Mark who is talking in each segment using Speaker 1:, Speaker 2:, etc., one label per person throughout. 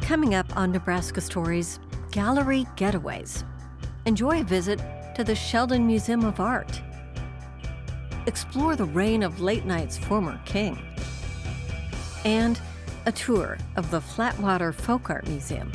Speaker 1: Coming up on Nebraska Stories, Gallery Getaways. Enjoy a visit to the Sheldon Museum of Art. Explore the reign of late night's former king. And a tour of the Flatwater Folk Art Museum.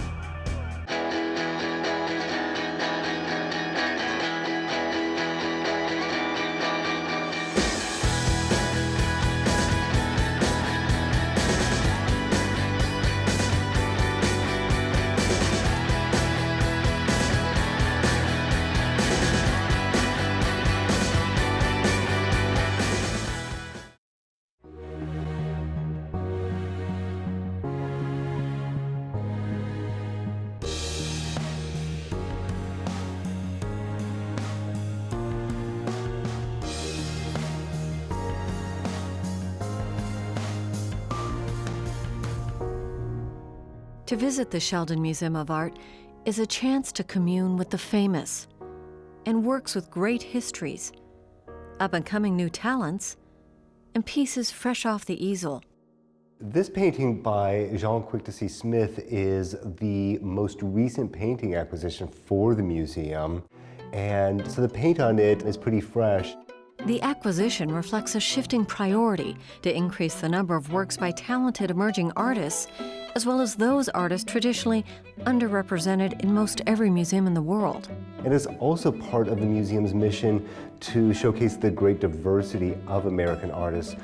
Speaker 1: To visit the Sheldon Museum of Art is a chance to commune with the famous and works with great histories, up-and-coming new talents, and pieces fresh off the easel.
Speaker 2: This painting by Jean Quick-to-See Smith is the most recent painting acquisition for the museum, and so the paint on it is pretty fresh.
Speaker 1: The acquisition reflects a shifting priority to increase the number of works by talented emerging artists, as well as those artists traditionally underrepresented in most every museum in the world.
Speaker 2: It is also part of the museum's mission to showcase the great diversity of American artists,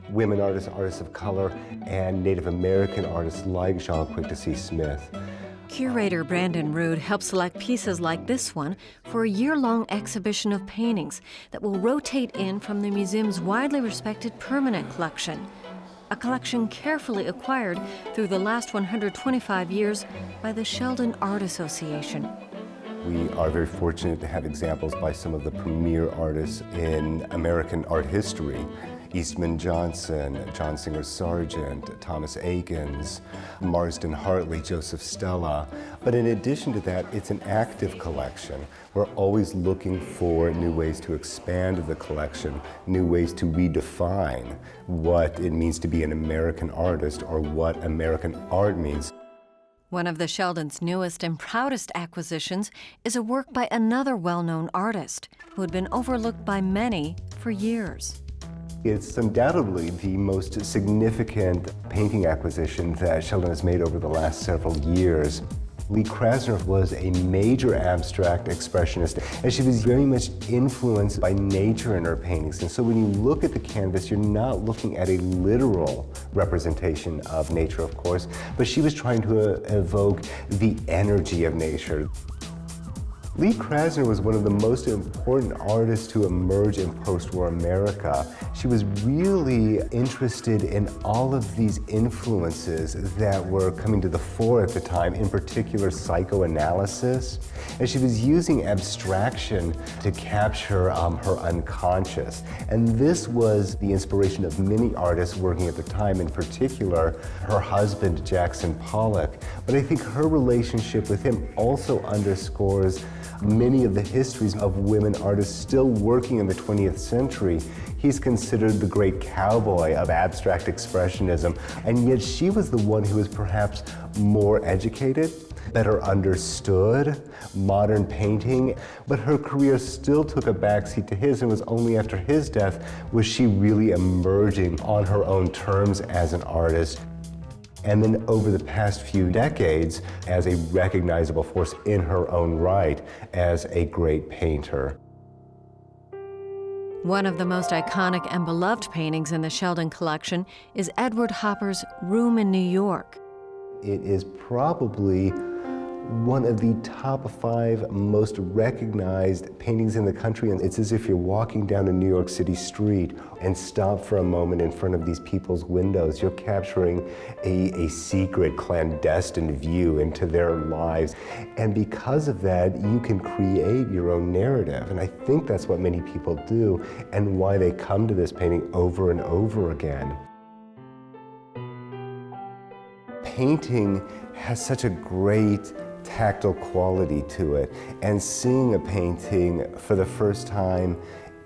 Speaker 2: women artists, artists of color, and Native American artists like Jean Quick-to-See Smith.
Speaker 1: Curator Brandon Rood helped select pieces like this one for a year-long exhibition of paintings that will rotate in from the museum's widely respected permanent collection, a collection carefully acquired through the last 125 years by the Sheldon Art Association.
Speaker 2: We are very fortunate to have examples by some of the premier artists in American art history. Eastman Johnson, John Singer Sargent, Thomas Eakins, Marsden Hartley, Joseph Stella. But in addition to that, it's an active collection. We're always looking for new ways to expand the collection, new ways to redefine what it means to be an American artist or what American art means.
Speaker 1: One of the Sheldon's newest and proudest acquisitions is a work by another well-known artist who had been overlooked by many for years.
Speaker 2: It's undoubtedly the most significant painting acquisition that Sheldon has made over the last several years. Lee Krasner was a major abstract expressionist, and she was very much influenced by nature in her paintings. And so when you look at the canvas, you're not looking at a literal representation of nature, of course, but she was trying to evoke the energy of nature. Lee Krasner was one of the most important artists to emerge in post-war America. She was really interested in all of these influences that were coming to the fore at the time, in particular psychoanalysis. And she was using abstraction to capture her unconscious. And this was the inspiration of many artists working at the time, in particular her husband, Jackson Pollock. But I think her relationship with him also underscores many of the histories of women artists still working in the 20th century. He's considered the great cowboy of abstract expressionism, and yet she was the one who was perhaps more educated, better understood modern painting, but her career still took a backseat to his, and it was only after his death was she really emerging on her own terms as an artist. And then over the past few decades, as a recognizable force in her own right, as a great painter.
Speaker 1: One of the most iconic and beloved paintings in the Sheldon collection is Edward Hopper's Room in New York.
Speaker 2: It is probably one of the top 5 most recognized paintings in the country, and it's as if you're walking down a New York City street and stop for a moment in front of these people's windows. You're capturing a secret, clandestine view into their lives, and because of that, you can create your own narrative, and I think that's what many people do, and why they come to this painting over and over again. Painting has such a great tactile quality to it, and seeing a painting for the first time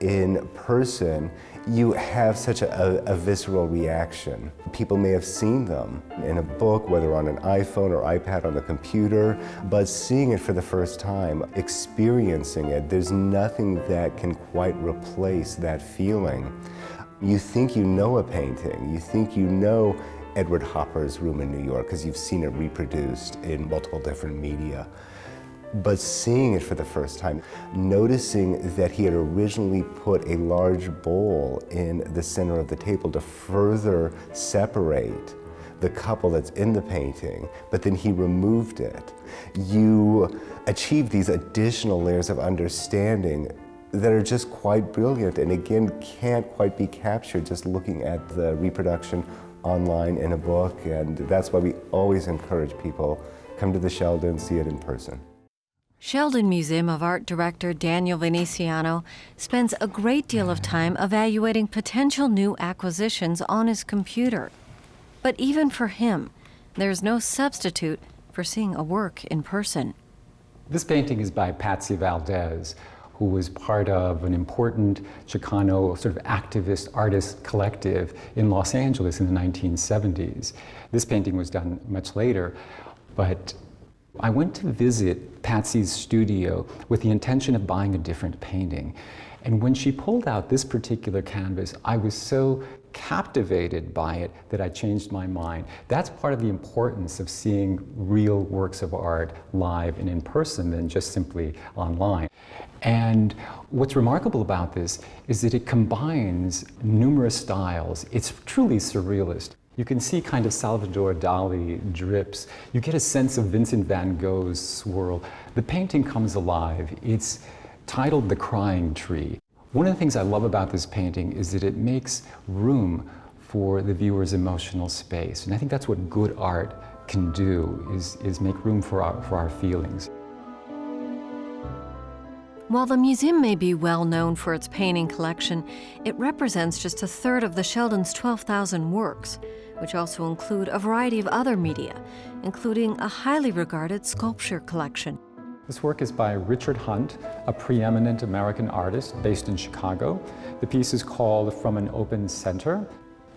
Speaker 2: in person, you have such a visceral reaction. People may have seen them in a book, whether on an iPhone or iPad on the computer, but seeing it for the first time, experiencing it, there's nothing that can quite replace that feeling. You think you know a painting, you think you know Edward Hopper's Room in New York because you've seen it reproduced in multiple different media. But seeing it for the first time, noticing that he had originally put a large bowl in the center of the table to further separate the couple that's in the painting, but then he removed it. You achieve these additional layers of understanding that are just quite brilliant and again can't quite be captured just looking at the reproduction online in a book, and that's why we always encourage people, come to the Sheldon, see it in person.
Speaker 1: Sheldon Museum of Art director Daniel Veneciano spends a great deal of time evaluating potential new acquisitions on his computer. But even for him, there's no substitute for seeing a work in person.
Speaker 3: This painting is by Patsy Valdez, who was part of an important Chicano sort of activist artist collective in Los Angeles in the 1970s. This painting was done much later, but I went to visit Patsy's studio with the intention of buying a different painting. And when she pulled out this particular canvas, I was so captivated by it that I changed my mind. That's part of the importance of seeing real works of art live and in person than just simply online. And what's remarkable about this is that it combines numerous styles. It's truly surrealist. You can see kind of Salvador Dali drips. You get a sense of Vincent van Gogh's swirl. The painting comes alive. It's titled The Crying Tree. One of the things I love about this painting is that it makes room for the viewer's emotional space. And I think that's what good art can do, is make room for our feelings.
Speaker 1: While the museum may be well known for its painting collection, it represents just a third of the Sheldon's 12,000 works, which also include a variety of other media, including a highly regarded sculpture collection.
Speaker 3: This work is by Richard Hunt, a preeminent American artist based in Chicago. The piece is called From an Open Center.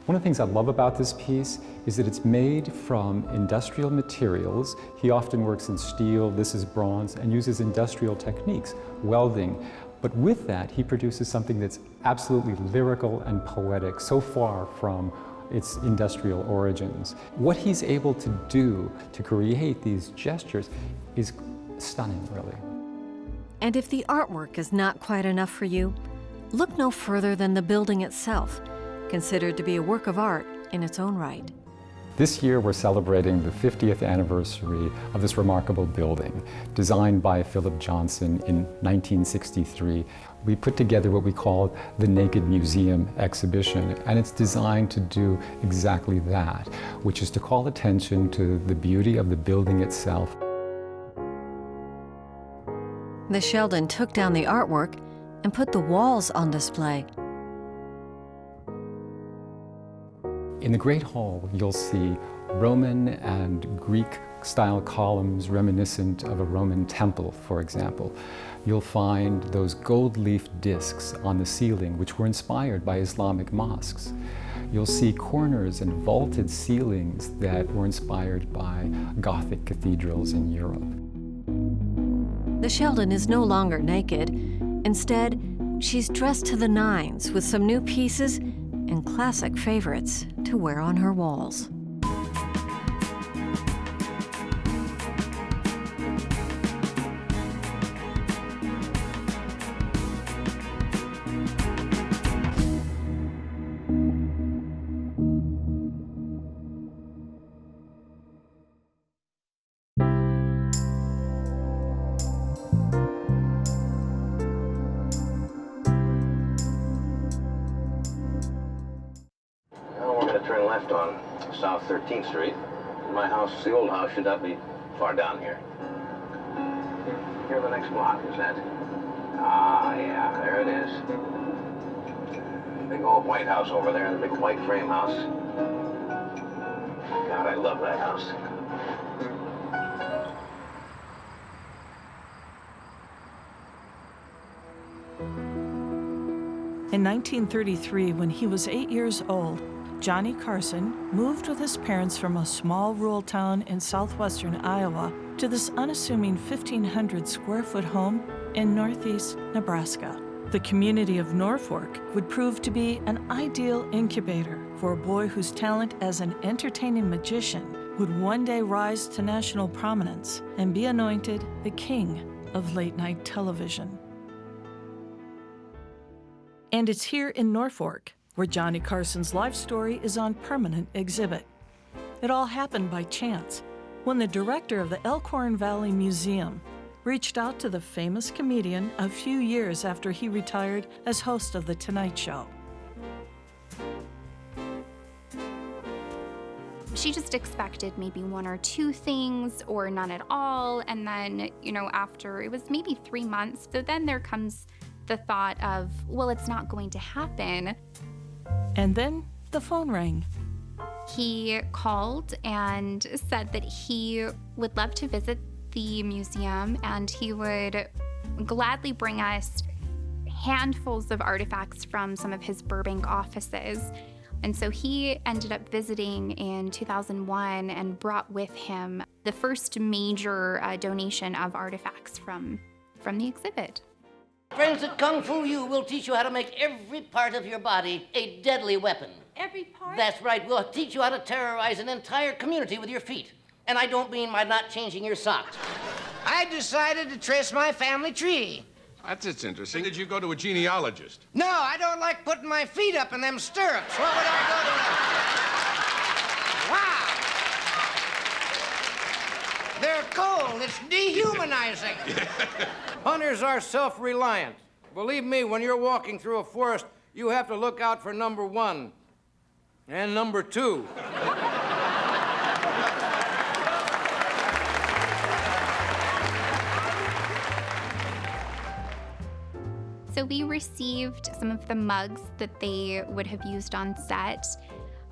Speaker 3: One of the things I love about this piece is that it's made from industrial materials. He often works in steel, this is bronze, and uses industrial techniques, welding. But with that, he produces something that's absolutely lyrical and poetic, so far from its industrial origins. What he's able to do to create these gestures is stunning, really.
Speaker 1: And if the artwork is not quite enough for you, look no further than the building itself, considered to be a work of art in its own right.
Speaker 3: This year we're celebrating the 50th anniversary of this remarkable building, designed by Philip Johnson in 1963. We put together what we call the Naked Museum exhibition, and it's designed to do exactly that, which is to call attention to the beauty of the building itself.
Speaker 1: The Sheldon took down the artwork and put the walls on display.
Speaker 3: In the Great Hall, you'll see Roman and Greek-style columns reminiscent of a Roman temple, for example. You'll find those gold-leaf discs on the ceiling, which were inspired by Islamic mosques. You'll see corners and vaulted ceilings that were inspired by Gothic cathedrals in Europe.
Speaker 1: The Sheldon is no longer naked. Instead, she's dressed to the nines with some new pieces and classic favorites to wear on her walls.
Speaker 4: Turn left on South 13th Street. My house, the old house, should not be far down here. Here, the next block, is that? Ah, yeah, there it is. Big old white house over there, the big white frame house. God, I love that house.
Speaker 5: In 1933, when he was 8 years old, Johnny Carson moved with his parents from a small rural town in southwestern Iowa to this unassuming 1,500 square foot home in northeast Nebraska. The community of Norfolk would prove to be an ideal incubator for a boy whose talent as an entertaining magician would one day rise to national prominence and be anointed the king of late-night television. And it's here in Norfolk where Johnny Carson's life story is on permanent exhibit. It all happened by chance when the director of the Elkhorn Valley Museum reached out to the famous comedian a few years after he retired as host of The Tonight Show.
Speaker 6: She just expected maybe one or two things or none at all. And then, after it was maybe 3 months, so then there comes the thought of, well, it's not going to happen.
Speaker 5: And then the phone rang.
Speaker 6: He called and said that he would love to visit the museum and he would gladly bring us handfuls of artifacts from some of his Burbank offices. And so he ended up visiting in 2001 and brought with him the first major donation of artifacts from the exhibit.
Speaker 7: Friends at Kung Fu U will teach you how to make every part of your body a deadly weapon.
Speaker 8: Every part?
Speaker 7: That's right. We'll teach you how to terrorize an entire community with your feet. And I don't mean by not changing your socks.
Speaker 9: I decided to trace my family tree.
Speaker 10: That's interesting. Did you go to a genealogist?
Speaker 9: No, I don't like putting my feet up in them stirrups. What would I go to? Wow! They're cold. It's dehumanizing.
Speaker 11: Hunters are self-reliant. Believe me, when you're walking through a forest, you have to look out for number 1 and number 2.
Speaker 6: So we received some of the mugs that they would have used on set.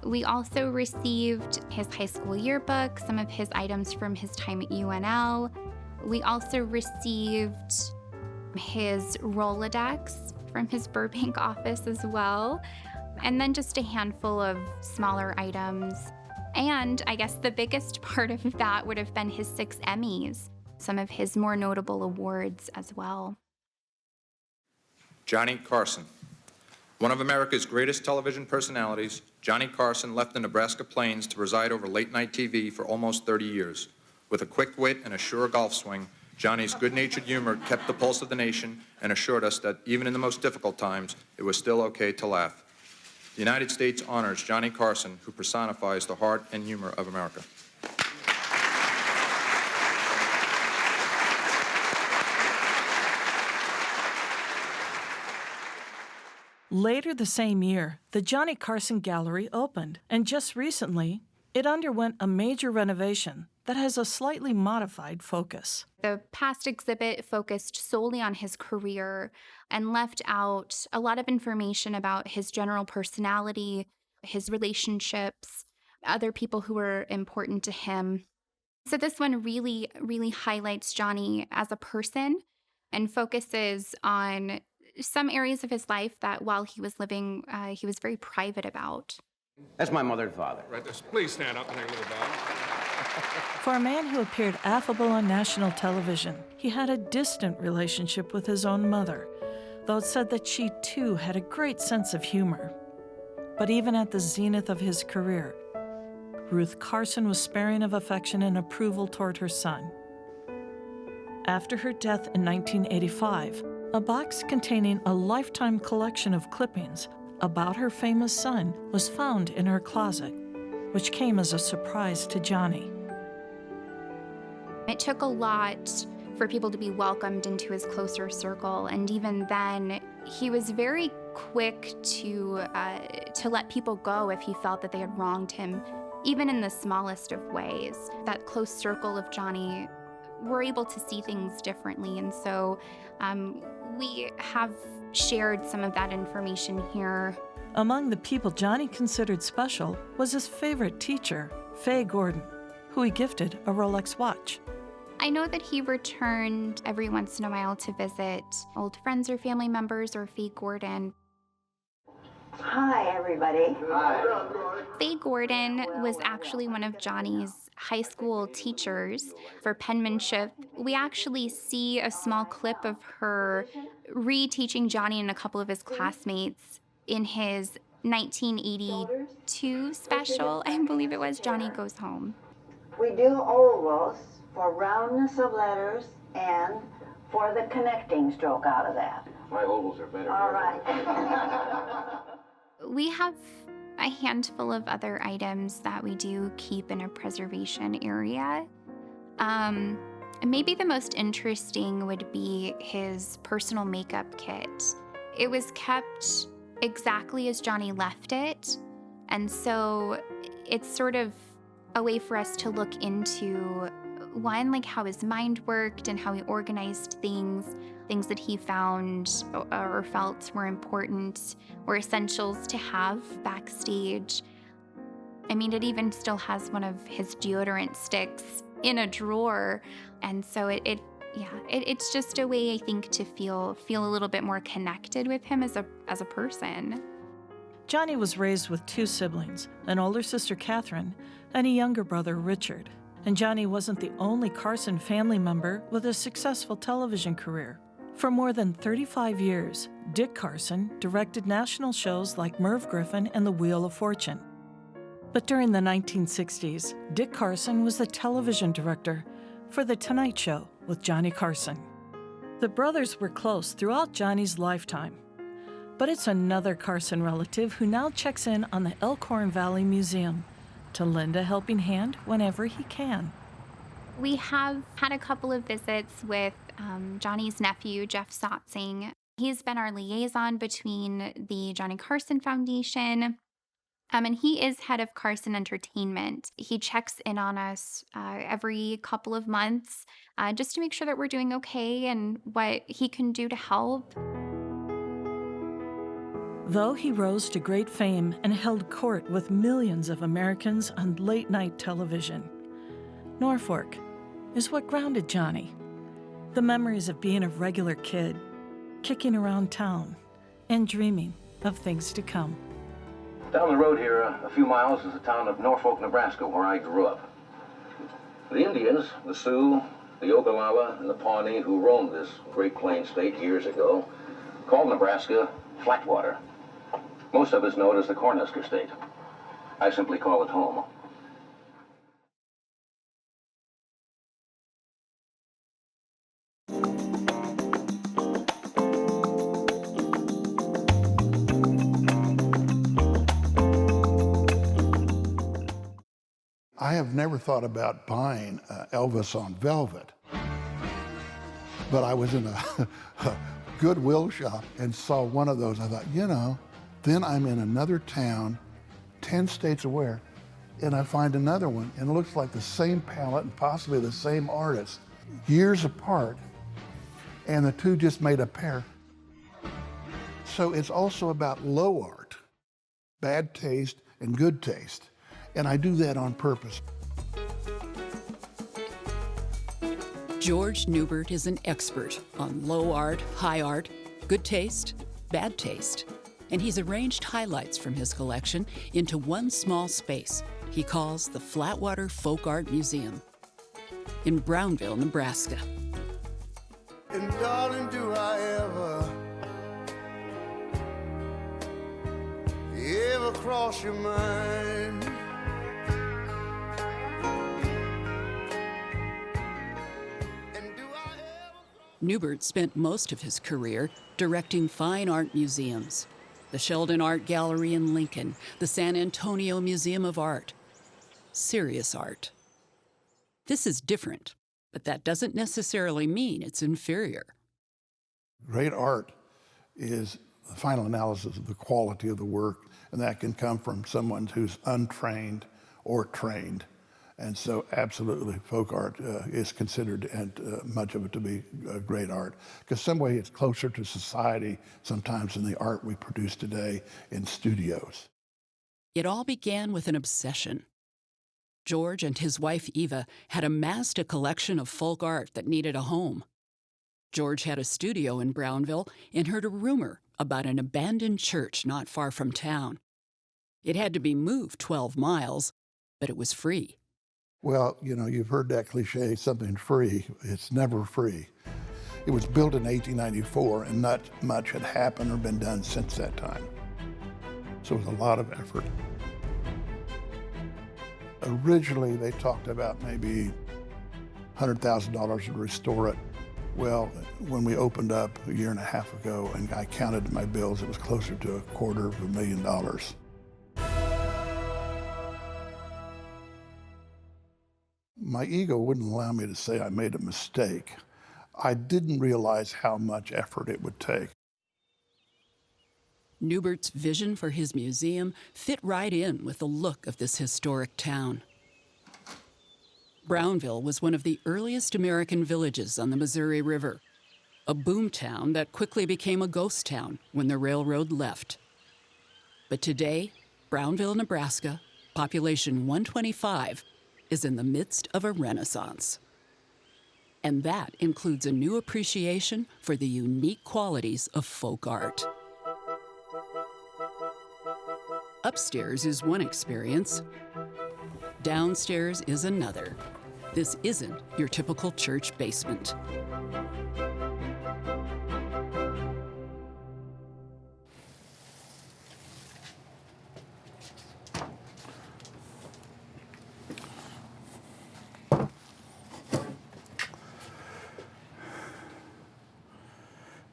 Speaker 6: We also received his high school yearbook, some of his items from his time at UNL. We also received his Rolodex from his Burbank office as well, and then just a handful of smaller items. And I guess the biggest part of that would have been his 6 Emmys, some of his more notable awards as well.
Speaker 12: Johnny Carson. One of America's greatest television personalities, Johnny Carson left the Nebraska plains to preside over late-night TV for almost 30 years. With a quick wit and a sure golf swing, Johnny's good-natured humor kept the pulse of the nation and assured us that even in the most difficult times, it was still okay to laugh. The United States honors Johnny Carson, who personifies the heart and humor of America.
Speaker 5: Later the same year, the Johnny Carson Gallery opened, and just recently, it underwent a major renovation that has a slightly modified focus.
Speaker 6: The past exhibit focused solely on his career and left out a lot of information about his general personality, his relationships, other people who were important to him. So this one really, really highlights Johnny as a person and focuses on some areas of his life that while he was living, he was very private about.
Speaker 11: That's my mother and father.
Speaker 10: Right, please stand up and take a little bow.
Speaker 5: For a man who appeared affable on national television, he had a distant relationship with his own mother, though it's said that she too had a great sense of humor. But even at the zenith of his career, Ruth Carson was sparing of affection and approval toward her son. After her death in 1985, a box containing a lifetime collection of clippings about her famous son was found in her closet, which came as a surprise to Johnny.
Speaker 6: It took a lot for people to be welcomed into his closer circle, and even then, he was very quick to let people go if he felt that they had wronged him, even in the smallest of ways. That close circle of Johnny were able to see things differently, and so we have shared some of that information here.
Speaker 5: Among the people Johnny considered special was his favorite teacher, Faye Gordon, who he gifted a Rolex watch.
Speaker 6: I know that he returned every once in a while to visit old friends or family members or Faye Gordon.
Speaker 8: Hi, everybody.
Speaker 6: Faye Gordon was actually one of Johnny's high school teachers for penmanship. We actually see a small clip of her reteaching Johnny and a couple of his classmates in his 1982 special, I believe it was, Johnny Goes Home.
Speaker 8: We do ovals for roundness of letters and for the connecting stroke out of that.
Speaker 4: My ovals are better.
Speaker 8: All right.
Speaker 6: We have a handful of other items that we do keep in a preservation area. Maybe the most interesting would be his personal makeup kit. It was kept exactly as Johnny left it, and so it's sort of a way for us to look into, one, like how his mind worked and how he organized things that he found or felt were important or essentials to have backstage. I mean, it even still has one of his deodorant sticks in a drawer. And so it's just a way, I think, to feel a little bit more connected with him as a person.
Speaker 5: Johnny was raised with two siblings, an older sister, Catherine, and a younger brother, Richard. And Johnny wasn't the only Carson family member with a successful television career. For more than 35 years, Dick Carson directed national shows like Merv Griffin and The Wheel of Fortune. But during the 1960s, Dick Carson was the television director for The Tonight Show with Johnny Carson. The brothers were close throughout Johnny's lifetime. But it's another Carson relative who now checks in on the Elkhorn Valley Museum to lend a helping hand whenever he can.
Speaker 6: We have had a couple of visits with Johnny's nephew, Jeff Sotzing. He's been our liaison between the Johnny Carson Foundation, and he is head of Carson Entertainment. He checks in on us every couple of months just to make sure that we're doing okay and what he can do to help.
Speaker 5: Though he rose to great fame and held court with millions of Americans on late-night television, Norfolk is what grounded Johnny. The memories of being a regular kid, kicking around town, and dreaming of things to come.
Speaker 4: Down the road here, a few miles, is the town of Norfolk, Nebraska, where I grew up. The Indians, the Sioux, the Ogallala, and the Pawnee who roamed this Great Plains state years ago called Nebraska Flatwater. Most of us know it as the Cornhusker State. I simply call it home.
Speaker 13: I have never thought about buying Elvis on velvet, but I was in a Goodwill shop and saw one of those. I thought, you know, then I'm in another town, 10 states away, and I find another one, and it looks like the same palette and possibly the same artist, years apart, and the two just made a pair. So it's also about low art, bad taste and good taste, and I do that on purpose.
Speaker 14: George Newbert is an expert on low art, high art, good taste, bad taste. And he's arranged highlights from his collection into one small space he calls the Flatwater Folk Art Museum in Brownville, Nebraska.
Speaker 15: And darling, do I ever cross your mind?
Speaker 14: Newbert spent most of his career directing fine art museums. The Sheldon Art Gallery in Lincoln, the San Antonio Museum of Art. Serious art. This is different, but that doesn't necessarily mean it's inferior.
Speaker 13: Great art is the final analysis of the quality of the work, and that can come from someone who's untrained or trained. And so absolutely folk art is considered, and much of it, to be great art. Because some way it's closer to society sometimes than the art we produce today in studios.
Speaker 14: It all began with an obsession. George and his wife Eva had amassed a collection of folk art that needed a home. George had a studio in Brownville and heard a rumor about an abandoned church not far from town. It had to be moved 12 miles, but it was free.
Speaker 13: Well, you know, you've heard that cliche, something free. It's never free. It was built in 1894, and not much had happened or been done since that time. So it was a lot of effort. Originally, they talked about maybe $100,000 to restore it. Well, when we opened up a year and a half ago and I counted my bills, it was closer to $250,000. My ego wouldn't allow me to say I made a mistake. I didn't realize how much effort it would take.
Speaker 14: Newbert's vision for his museum fit right in with the look of this historic town. Brownville was one of the earliest American villages on the Missouri River, a boom town that quickly became a ghost town when the railroad left. But today, Brownville, Nebraska, population 125, is in the midst of a renaissance. And that includes a new appreciation for the unique qualities of folk art. Upstairs is one experience. Downstairs is another. This isn't your typical church basement.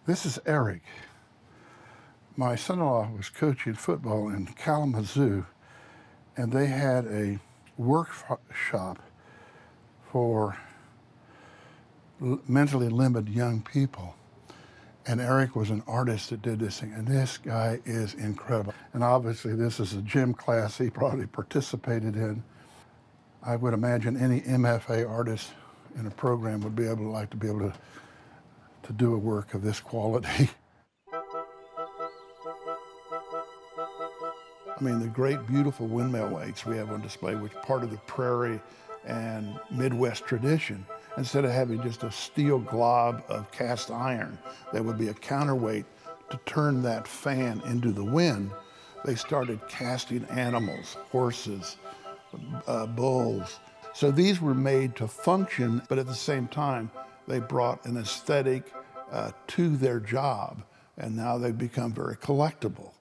Speaker 13: This is Eric. My son-in-law was coaching football in Kalamazoo, and they had a workshop for mentally limited young people. And Eric was an artist that did this thing, and this guy is incredible. And obviously this is a gym class he probably participated in. I would imagine any MFA artist in a program would be able to do a work of this quality. I mean, the great, beautiful windmill weights we have on display, which are part of the prairie and Midwest tradition. Instead of having just a steel glob of cast iron that would be a counterweight to turn that fan into the wind, they started casting animals, horses, bulls. So these were made to function, but at the same time, they brought an aesthetic to their job, and now they've become very collectible.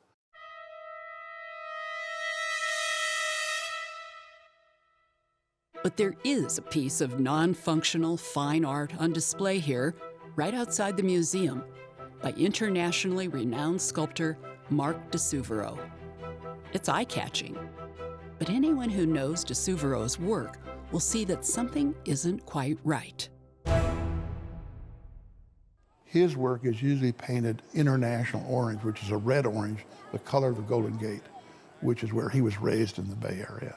Speaker 14: But there is a piece of non-functional fine art on display here, right outside the museum, by internationally renowned sculptor Mark DeSuvero. It's eye-catching, but anyone who knows DeSuvero's work will see that something isn't quite right.
Speaker 13: His work is usually painted international orange, which is a red orange, the color of the Golden Gate, which is where he was raised in the Bay Area.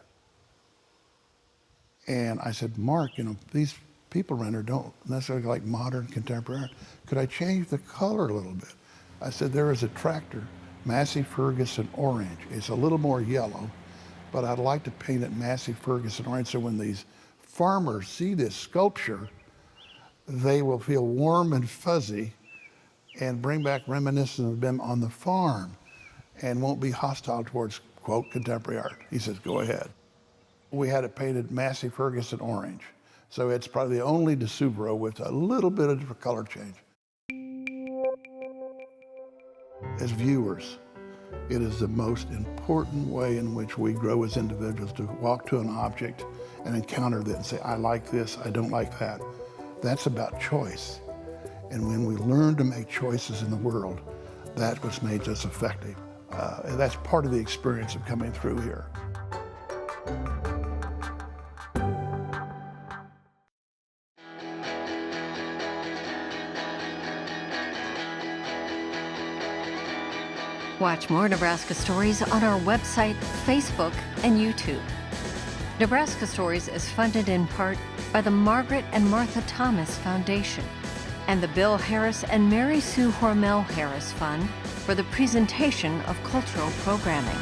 Speaker 13: And I said, Mark, you know, these people around here don't necessarily like modern contemporary art. Could I change the color a little bit? I said, there is a tractor, Massey Ferguson orange. It's a little more yellow, but I'd like to paint it Massey Ferguson orange so when these farmers see this sculpture, they will feel warm and fuzzy and bring back reminiscence of them on the farm and won't be hostile towards, quote, contemporary art. He says, go ahead. We had it painted Massey Ferguson orange. So it's probably the only DeSuvero with a little bit of different color change. As viewers, it is the most important way in which we grow as individuals, to walk to an object and encounter that and say, I like this, I don't like that. That's about choice. And when we learn to make choices in the world, that's what makes us effective. And that's part of the experience of coming through here.
Speaker 1: Watch more Nebraska Stories on our website, Facebook, and YouTube. Nebraska Stories is funded in part by the Margaret and Martha Thomas Foundation and the Bill Harris and Mary Sue Hormel Harris Fund for the presentation of cultural programming.